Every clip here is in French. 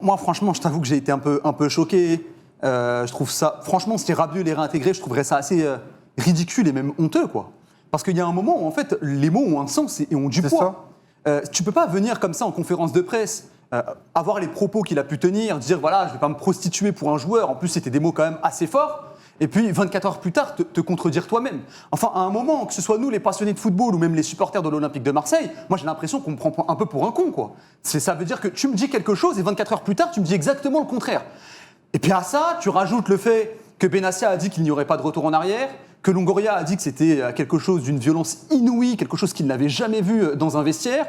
moi, franchement, je t'avoue que j'ai été un peu choqué. Je trouve ça, franchement, si Rabiot les réintégrer, je trouverais ça assez ridicule et même honteux, quoi. Parce qu'il y a un moment où, en fait, les mots ont un sens et ont du poids. Tu peux pas venir comme ça en conférence de presse, avoir les propos qu'il a pu tenir, dire voilà, je vais pas me prostituer pour un joueur. En plus, c'était des mots quand même assez forts. Et puis, 24 heures plus tard, te contredire toi-même. Enfin, à un moment, que ce soit nous, les passionnés de football, ou même les supporters de l'Olympique de Marseille, moi, j'ai l'impression qu'on me prend un peu pour un con, quoi. Ça veut dire que tu me dis quelque chose et 24 heures plus tard, tu me dis exactement le contraire. Et puis à ça, tu rajoutes le fait que Benassia a dit qu'il n'y aurait pas de retour en arrière, que Longoria a dit que c'était quelque chose d'une violence inouïe, quelque chose qu'il n'avait jamais vu dans un vestiaire,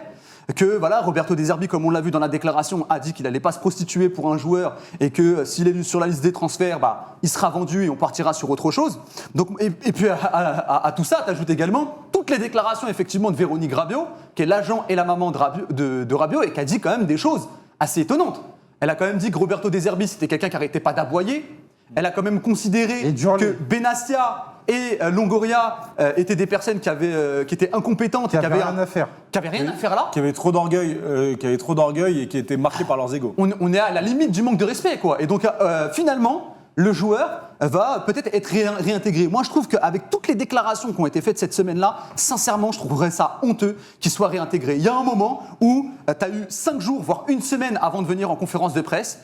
que voilà, Roberto De Zerbi, comme on l'a vu dans la déclaration, a dit qu'il n'allait pas se prostituer pour un joueur et que s'il est sur la liste des transferts, il sera vendu et on partira sur autre chose. Donc, et puis à tout ça, tu ajoutes également toutes les déclarations effectivement de Véronique Rabiot, qui est l'agent et la maman de Rabiot et qui a dit quand même des choses assez étonnantes. Elle a quand même dit que Roberto De Zerbi, c'était quelqu'un qui n'arrêtait pas d'aboyer. Elle a quand même considéré que Benassia et Longoria étaient des personnes qui étaient incompétentes, qui n'avaient rien à faire. Qui n'avaient rien à faire là. Qui avaient trop d'orgueil et qui étaient marqués par leurs égos. On est à la limite du manque de respect, quoi. Et donc, finalement, le joueur va peut-être être réintégré. Moi, je trouve qu'avec toutes les déclarations qui ont été faites cette semaine-là, sincèrement, je trouverais ça honteux qu'il soit réintégré. Il y a un moment où tu as eu 5 jours, voire une semaine avant de venir en conférence de presse.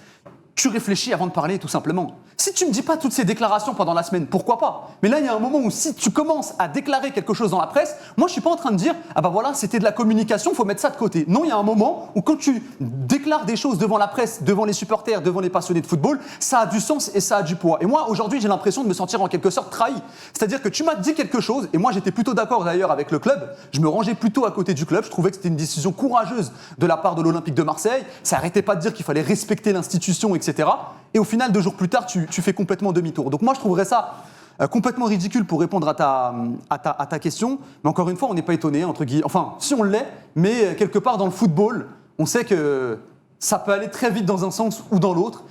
Tu réfléchis avant de parler, tout simplement. Si tu ne me dis pas toutes ces déclarations pendant la semaine, pourquoi pas? Mais là, il y a un moment où si tu commences à déclarer quelque chose dans la presse, moi, je ne suis pas en train de dire « Ah bah voilà, c'était de la communication, il faut mettre ça de côté ». Non, il y a un moment où quand tu déclares des choses devant la presse, devant les supporters, devant les passionnés de football, ça a du sens et ça a du poids. Et moi, aujourd'hui, j'ai l'impression de me sentir en quelque sorte trahi. C'est-à-dire que tu m'as dit quelque chose, et moi, j'étais plutôt d'accord d'ailleurs avec le club. Je me rangeais plutôt à côté du club. Je trouvais que c'était une décision courageuse de la part de l'Olympique de Marseille. Ça n'arrêtait pas de dire qu'il fallait respecter l'institution, etc. Et au final, 2 jours plus tard, tu fais complètement demi-tour. Donc moi, je trouverais ça complètement ridicule pour répondre à ta question. Mais encore une fois, on n'est pas étonné, entre guillemets. Enfin, si on l'est, mais quelque part dans le football, on sait que ça peut aller très vite dans un sens ou dans l'autre.